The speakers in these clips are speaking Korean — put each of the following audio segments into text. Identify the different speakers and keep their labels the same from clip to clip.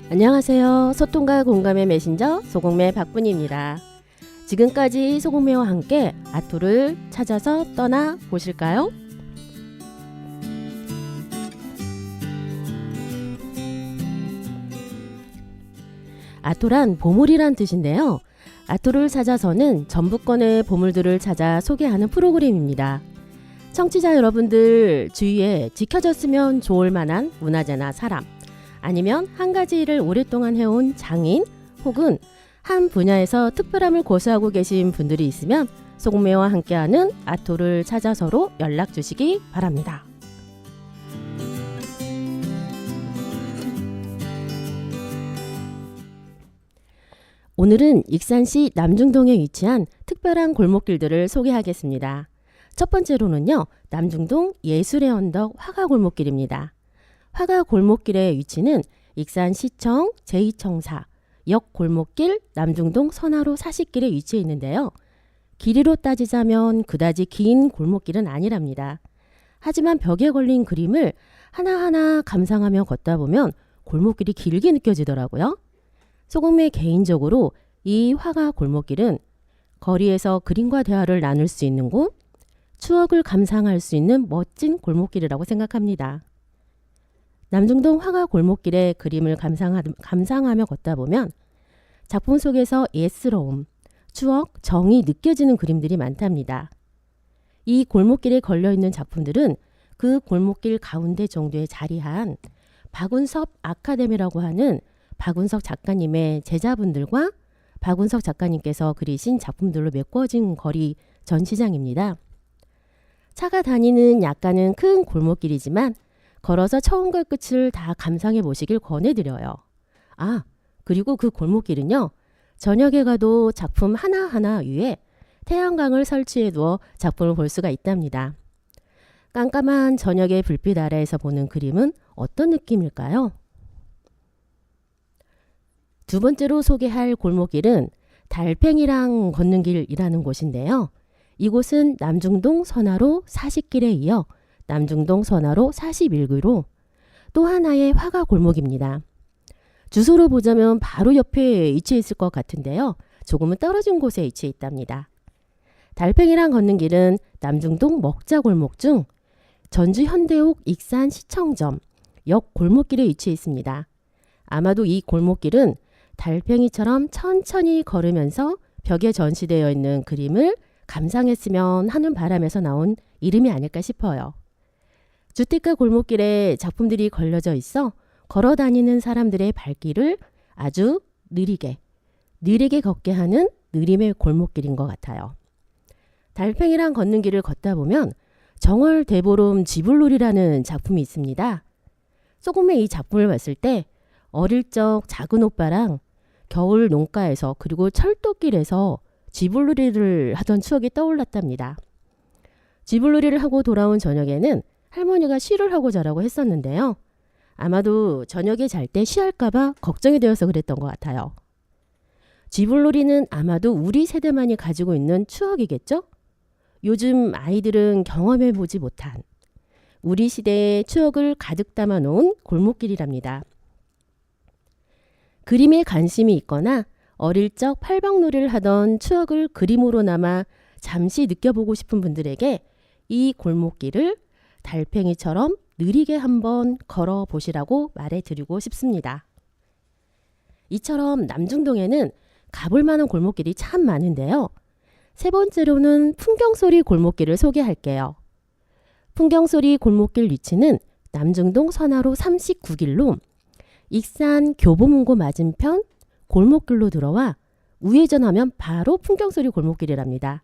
Speaker 1: 안녕하세요. 소통과 공감의 메신저 소공매 박분입니다. 지금까지 소공매와 함께 아토를 찾아서 떠나 보실까요? 아토란 보물이란 뜻인데요. 아토를 찾아서는 전북권의 보물들을 찾아 소개하는 프로그램입니다. 청취자 여러분들 주위에 지켜졌으면 좋을 만한 문화재나 사람, 아니면 한 가지 일을 오랫동안 해온 장인 혹은 한 분야에서 특별함을 고수하고 계신 분들이 있으면 소공매와 함께하는 아토를 찾아서로 연락 주시기 바랍니다. 오늘은 익산시 남중동에 위치한 특별한 골목길들을 소개하겠습니다. 첫 번째로는요, 남중동 예술의 언덕 화가골목길입니다. 화가골목길의 위치는 익산시청 제2청사 역골목길 남중동 선화로 40길에 위치해 있는데요. 길이로 따지자면 그다지 긴 골목길은 아니랍니다. 하지만 벽에 걸린 그림을 하나하나 감상하며 걷다 보면 골목길이 길게 느껴지더라고요. 소공매 개인적으로 이 화가골목길은 거리에서 그림과 대화를 나눌 수 있는 곳, 추억을 감상할 수 있는 멋진 골목길이라고 생각합니다. 남중동 화가골목길의 그림을 감상하며 걷다 보면 작품 속에서 예스러움, 추억, 정이 느껴지는 그림들이 많답니다. 이 골목길에 걸려있는 작품들은 그 골목길 가운데 정도에 자리한 박운섭 아카데미라고 하는 박운석 작가님의 제자분들과 박운석 작가님께서 그리신 작품들로 메꿔진 거리 전시장입니다. 차가 다니는 약간은 큰 골목길이지만 걸어서 처음과 끝을 다 감상해 보시길 권해드려요. 그리고 그 골목길은요, 저녁에 가도 작품 하나하나 위에 태양광을 설치해 두어 작품을 볼 수가 있답니다. 깜깜한 저녁의 불빛 아래에서 보는 그림은 어떤 느낌일까요? 두 번째로 소개할 골목길은 달팽이랑 걷는 길이라는 곳인데요. 이곳은 남중동 선화로 40길에 이어 남중동 선화로 41기로 또 하나의 화가 골목입니다. 주소로 보자면 바로 옆에 위치해 있을 것 같은데요. 조금은 떨어진 곳에 위치해 있답니다. 달팽이랑 걷는 길은 남중동 먹자골목 중 전주 현대옥 익산 시청점 역 골목길에 위치해 있습니다. 아마도 이 골목길은 달팽이처럼 천천히 걸으면서 벽에 전시되어 있는 그림을 감상했으면 하는 바람에서 나온 이름이 아닐까 싶어요. 주택가 골목길에 작품들이 걸려져 있어 걸어 다니는 사람들의 발길을 아주 느리게 걷게 하는 느림의 골목길인 것 같아요. 달팽이랑 걷는 길을 걷다 보면 정월 대보름 지불놀이라는 작품이 있습니다. 소금의 이 작품을 봤을 때 어릴 적 작은 오빠랑 겨울 농가에서 그리고 철도길에서 지불놀이를 하던 추억이 떠올랐답니다. 지불놀이를 하고 돌아온 저녁에는 할머니가 쉬를 하고 자라고 했었는데요. 아마도 저녁에 잘 때 쉬할까봐 걱정이 되어서 그랬던 것 같아요. 지불놀이는 아마도 우리 세대만이 가지고 있는 추억이겠죠? 요즘 아이들은 경험해보지 못한 우리 시대의 추억을 가득 담아 놓은 골목길이랍니다. 그림에 관심이 있거나 어릴 적 팔방놀이를 하던 추억을 그림으로나마 잠시 느껴보고 싶은 분들에게 이 골목길을 달팽이처럼 느리게 한번 걸어보시라고 말해드리고 싶습니다. 이처럼 남중동에는 가볼 만한 골목길이 참 많은데요. 세 번째로는 풍경소리 골목길을 소개할게요. 풍경소리 골목길 위치는 남중동 선화로 39길로 익산 교보문고 맞은편 골목길로 들어와 우회전하면 바로 풍경소리 골목길이랍니다.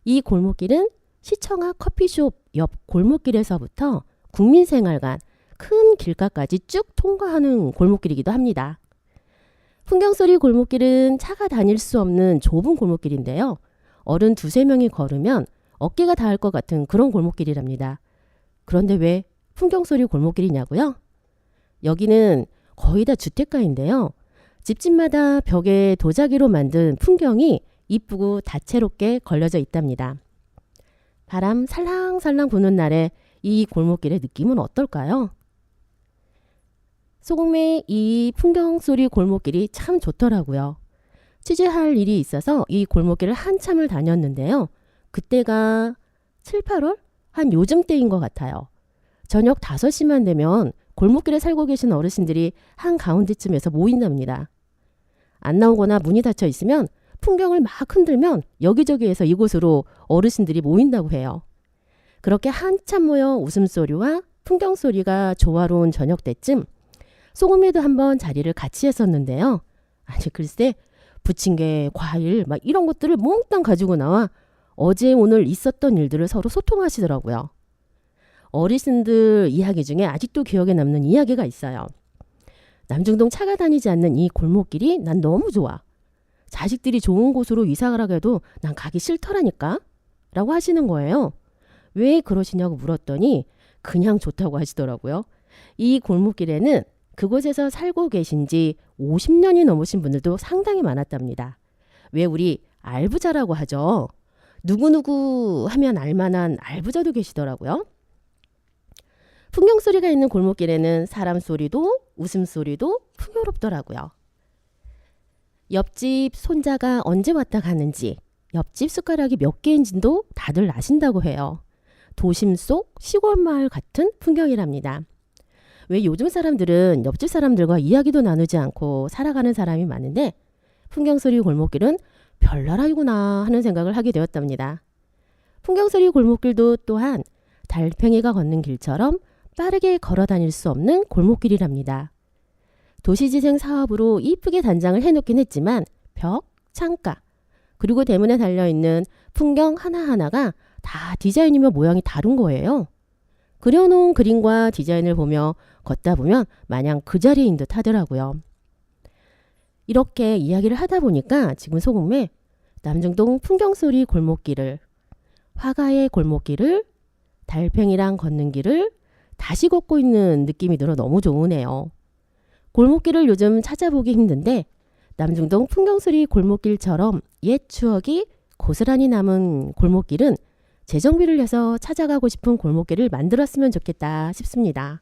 Speaker 1: 이 골목길은 시청 앞 커피숍 옆 골목길에서부터 국민생활관 큰 길가까지 쭉 통과하는 골목길이기도 합니다. 풍경소리 골목길은 차가 다닐 수 없는 좁은 골목길인데요. 어른 2-3명이 걸으면 어깨가 닿을 것 같은 그런 골목길이랍니다. 그런데 왜 풍경소리 골목길이냐고요? 여기는 거의 다 주택가인데요. 집집마다 벽에 도자기로 만든 풍경이 이쁘고 다채롭게 걸려져 있답니다. 바람 살랑살랑 부는 날에 이 골목길의 느낌은 어떨까요? 소금의 이 풍경소리 골목길이 참 좋더라고요. 취재할 일이 있어서 이 골목길을 한참을 다녔는데요. 그때가 7, 8월? 한 요즘 때인 것 같아요. 저녁 5시만 되면 골목길에 살고 계신 어르신들이 한가운데쯤에서 모인답니다. 안 나오거나 문이 닫혀 있으면 풍경을 막 흔들면 여기저기에서 이곳으로 어르신들이 모인다고 해요. 그렇게 한참 모여 웃음소리와 풍경소리가 조화로운 저녁 때쯤 소금에도 한번 자리를 같이 했었는데요. 아니 글쎄 부침개, 과일 막 이런 것들을 몽땅 가지고 나와 어제 오늘 있었던 일들을 서로 소통하시더라고요. 어르신들 이야기 중에 아직도 기억에 남는 이야기가 있어요. 남중동 차가 다니지 않는 이 골목길이 난 너무 좋아. 자식들이 좋은 곳으로 이사 가라고 해도 난 가기 싫더라니까 라고 하시는 거예요. 왜 그러시냐고 물었더니 그냥 좋다고 하시더라고요. 이 골목길에는 그곳에서 살고 계신 지 50년이 넘으신 분들도 상당히 많았답니다. 왜 우리 알부자라고 하죠. 누구누구 하면 알만한 알부자도 계시더라고요. 풍경소리가 있는 골목길에는 사람 소리도 웃음소리도 풍요롭더라고요. 옆집 손자가 언제 왔다 가는지, 옆집 숟가락이 몇 개인지도 다들 아신다고 해요. 도심 속 시골 마을 같은 풍경이랍니다. 왜 요즘 사람들은 옆집 사람들과 이야기도 나누지 않고 살아가는 사람이 많은데 풍경소리 골목길은 별나라이구나 하는 생각을 하게 되었답니다. 풍경소리 골목길도 또한 달팽이가 걷는 길처럼 빠르게 걸어 다닐 수 없는 골목길이랍니다. 도시재생 사업으로 이쁘게 단장을 해놓긴 했지만 벽, 창가, 그리고 대문에 달려있는 풍경 하나하나가 다 디자인이며 모양이 다른 거예요. 그려놓은 그림과 디자인을 보며 걷다 보면 마냥 그 자리인 듯 하더라고요. 이렇게 이야기를 하다 보니까 지금 소금에 남중동 풍경소리 골목길을, 화가의 골목길을, 달팽이랑 걷는 길을 다시 걷고 있는 느낌이 들어 너무 좋으네요. 골목길을 요즘 찾아보기 힘든데 남중동 풍경소리 골목길처럼 옛 추억이 고스란히 남은 골목길은 재정비를 해서 찾아가고 싶은 골목길을 만들었으면 좋겠다 싶습니다.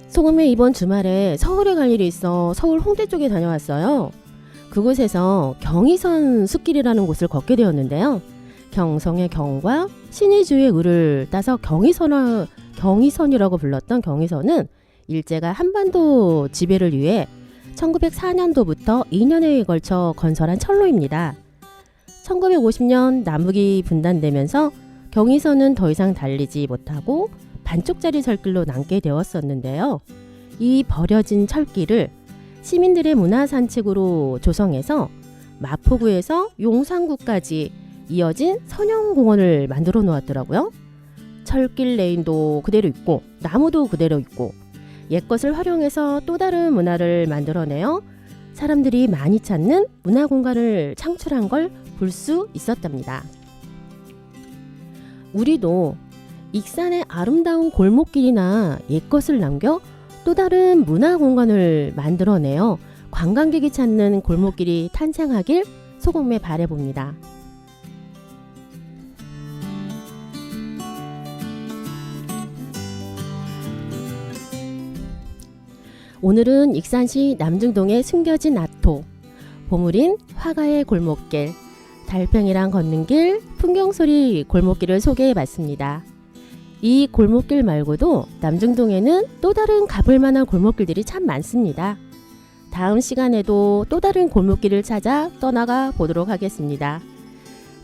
Speaker 1: 소금에 이번 주말에 서울에 갈 일이 있어 서울 홍대 쪽에 다녀왔어요. 그곳에서 경의선 숲길이라는 곳을 걷게 되었는데요. 경성의 경과 신의주의 을을 따서 경의선이라고 불렀던 경의선은 일제가 한반도 지배를 위해 1904년도부터 2년에 걸쳐 건설한 철로입니다. 1950년 남북이 분단되면서 경의선은 더 이상 달리지 못하고 반쪽짜리 철길로 남게 되었었는데요. 이 버려진 철길을 시민들의 문화산책으로 조성해서 마포구에서 용산구까지 이어진 선형공원을 만들어 놓았더라고요. 철길 레인도 그대로 있고 나무도 그대로 있고 옛것을 활용해서 또 다른 문화를 만들어내어 사람들이 많이 찾는 문화공간을 창출한 걸 볼 수 있었답니다. 우리도 익산의 아름다운 골목길이나 옛것을 남겨 또 다른 문화공간을 만들어내어 관광객이 찾는 골목길이 탄생하길 소금에 바라봅니다. 오늘은 익산시 남중동에 숨겨진 아토, 보물인 화가의 골목길, 달팽이랑 걷는 길, 풍경소리 골목길을 소개해봤습니다. 이 골목길 말고도 남중동에는 또 다른 가볼 만한 골목길들이 참 많습니다. 다음 시간에도 또 다른 골목길을 찾아 떠나가 보도록 하겠습니다.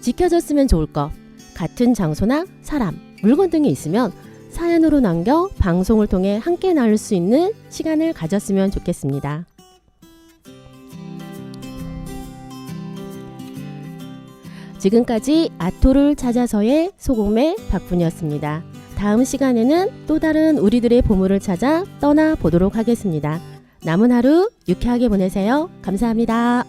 Speaker 1: 지켜졌으면 좋을 것, 같은 장소나 사람, 물건 등이 있으면 사연으로 남겨 방송을 통해 함께 나눌 수 있는 시간을 가졌으면 좋겠습니다. 지금까지 아토를 찾아서의 소금의 박분이었습니다. 다음 시간에는 또 다른 우리들의 보물을 찾아 떠나보도록 하겠습니다. 남은 하루 유쾌하게 보내세요. 감사합니다.